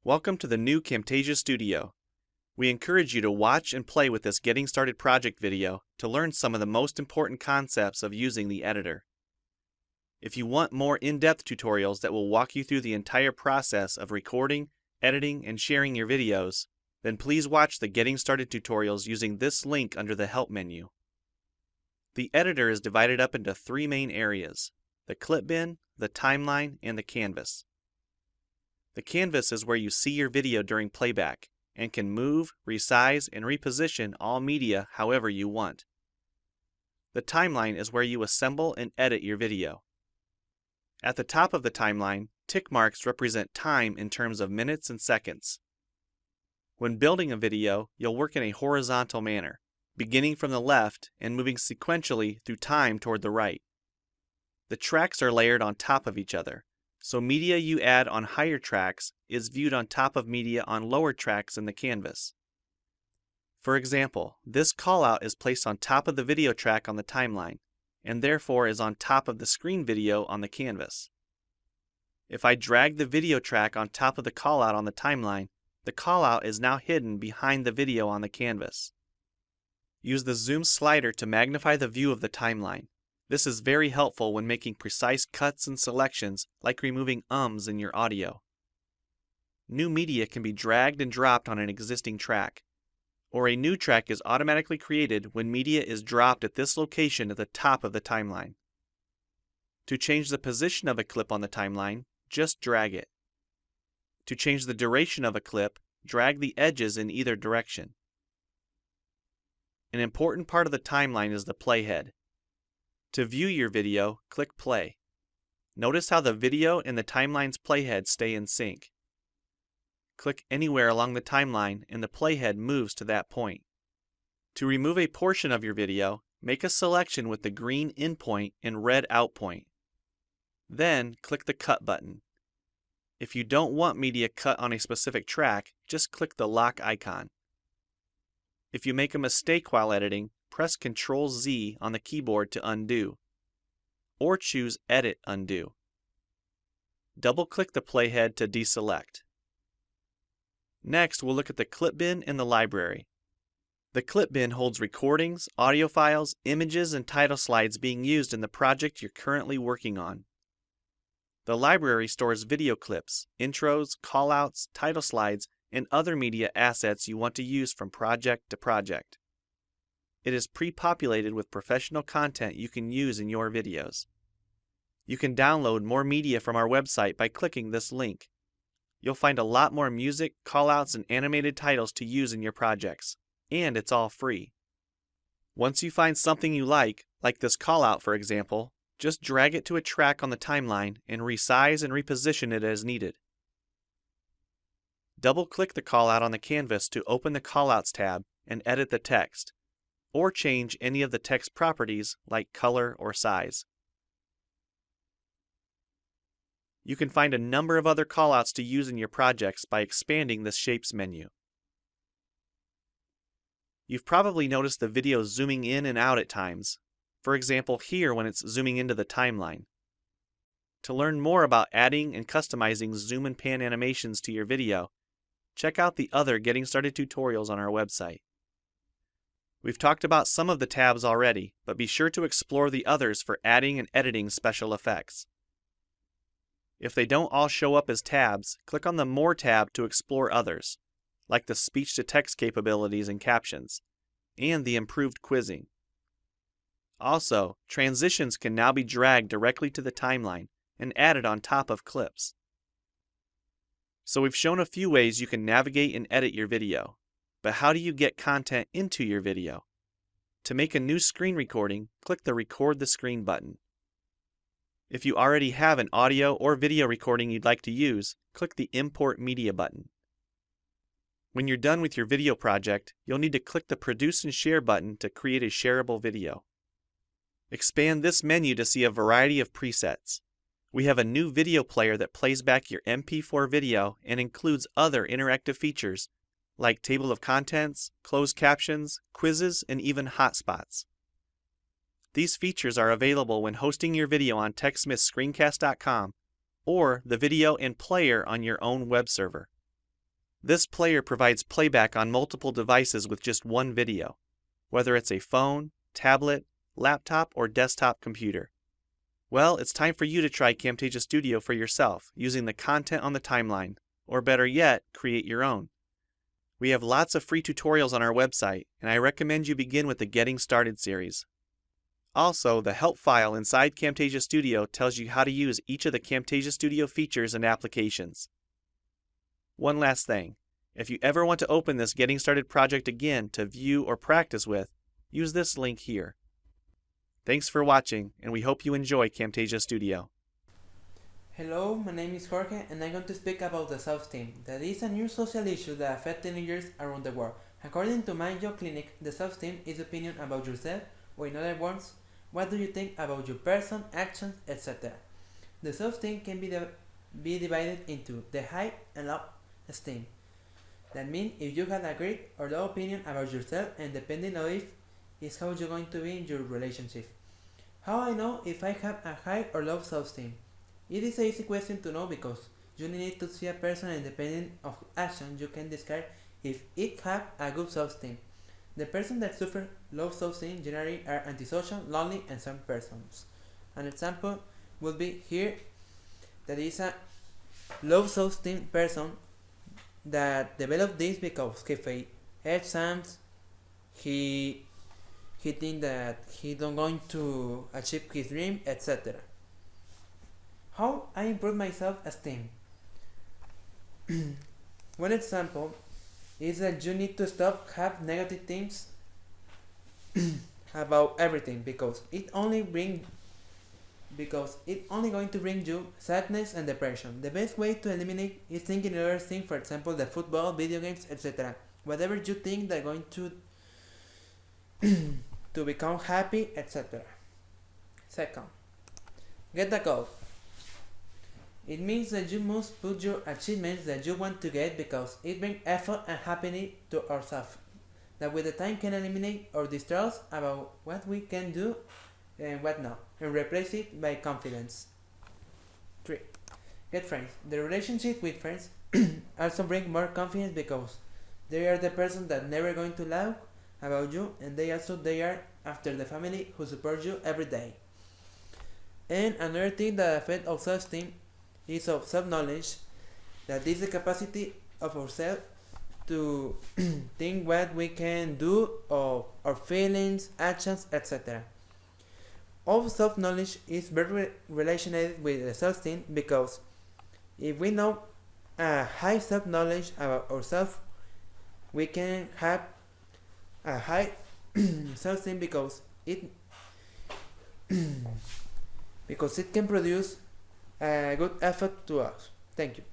Welcome to the new Camtasia Studio. We encourage you to watch and play with this Getting Started project video to learn some of the most important concepts of using the editor. If you want more in-depth tutorials that will walk you through the entire process of recording, editing, and sharing your videos, then please watch the Getting Started tutorials using this link under the Help menu. The editor is divided up into three main areas: the clip bin, the timeline, and the canvas. The canvas is where you see your video during playback and can move, resize, and reposition all media however you want. The timeline is where you assemble and edit your video. At the top of the timeline, tick marks represent time in terms of minutes and seconds. When building a video, you'll work in a horizontal manner, beginning from the left and moving sequentially through time toward the right. The tracks are layered on top of each other, so media you add on higher tracks is viewed on top of media on lower tracks in the canvas. For example, this callout is placed on top of the video track on the timeline, and therefore is on top of the screen video on the canvas. If I drag the video track on top of the callout on the timeline, the callout is now hidden behind the video on the canvas. Use the zoom slider to magnify the view of the timeline. This is very helpful when making precise cuts and selections, like removing ums in your audio. New media can be dragged and dropped on an existing track, or a new track is automatically created when media is dropped at this location at the top of the timeline. To change the position of a clip on the timeline, just drag it. To change the duration of a clip, drag the edges in either direction. An important part of the timeline is the playhead. To view your video, click play. Notice how the video and the timeline's playhead stay in sync. Click anywhere along the timeline and the playhead moves to that point. To remove a portion of your video, make a selection with the green in point and red out point. Then click the cut button. If you don't want media cut on a specific track, just click the lock icon. If you make a mistake while editing, press Ctrl-Z on the keyboard to undo, or choose Edit Undo. Double-click the playhead to deselect. Next, we'll look at the clip bin and the library. The clip bin holds recordings, audio files, images, and title slides being used in the project you're currently working on. The library stores video clips, intros, callouts, title slides, and other media assets you want to use from project to project. It is pre-populated with professional content you can use in your videos. You can download more media from our website by clicking this link. You'll find a lot more music, callouts, and animated titles to use in your projects, and it's all free. Once you find something you like this callout for example, just drag it to a track on the timeline and resize and reposition it as needed. Double-click the callout on the canvas to open the Callouts tab and edit the text, or change any of the text properties like color or size. You can find a number of other callouts to use in your projects by expanding the Shapes menu. You've probably noticed the video zooming in and out at times, for example here when it's zooming into the timeline. To learn more about adding and customizing zoom and pan animations to your video, check out the other Getting Started tutorials on our website. We've talked about some of the tabs already, but be sure to explore the others for adding and editing special effects. If they don't all show up as tabs, click on the More tab to explore others, like the speech-to-text capabilities and captions, and the improved quizzing. Also, transitions can now be dragged directly to the timeline and added on top of clips. So we've shown a few ways you can navigate and edit your video. But how do you get content into your video? To make a new screen recording, click the Record the Screen button. If you already have an audio or video recording you'd like to use, click the Import Media button. When you're done with your video project, you'll need to click the Produce and Share button to create a shareable video. Expand this menu to see a variety of presets. We have a new video player that plays back your MP4 video and includes other interactive features like table of contents, closed captions, quizzes, and even hotspots. These features are available when hosting your video on TechSmithScreencast.com or the video and player on your own web server. This player provides playback on multiple devices with just one video, whether it's a phone, tablet, laptop, or desktop computer. Well, it's time for you to try Camtasia Studio for yourself using the content on the timeline, or better yet, create your own. We have lots of free tutorials on our website, and I recommend you begin with the Getting Started series. Also, the help file inside Camtasia Studio tells you how to use each of the Camtasia Studio features and applications. One last thing, if you ever want to open this Getting Started project again to view or practice with, use this link here. Thanks for watching, and we hope you enjoy Camtasia Studio. Hello, my name is Jorge, and I'm going to speak about the self-esteem. That is a new social issue that affects teenagers around the world. According to Mayo Clinic, the self-esteem is opinion about yourself, or in other words, what do you think about your person, actions, etc. The self-esteem can be divided into the high and low esteem. That means if you have a great or low opinion about yourself, and depending on it, is how you're going to be in your relationship. How I know if I have a high or low self-esteem? It is an easy question to know because you need to see a person, and depending on action you can describe if it have a good self-esteem. The person that suffers low self-esteem generally are antisocial, lonely, and some persons. An example would be here that is a low self-esteem person that developed this because he failed exams, he think that he don't going to achieve his dream, etc. How I improve my self-esteem? One example is that you need to stop have negative things about everything because it only going to bring you sadness and depression. The best way to eliminate is thinking other things, for example, the football, video games, etc. Whatever you think they're going to to become happy, etc. Second, get the goal. It means that you must put your achievements that you want to get because it brings effort and happiness to ourselves. That with the time can eliminate our distrust about what we can do and what not, and replace it by confidence. 3. Get friends. The relationship with friends also bring more confidence because they are the person that never going to lie about you, and they are after the family who support you every day. And another thing that affects our self-esteem is of self-knowledge, that is the capacity of ourselves to think what we can do, or our feelings, actions, etc. All self-knowledge is very related with the self-esteem because if we know a high self-knowledge about ourselves, we can have a high self-esteem because it can produce a good effort to us. Thank you.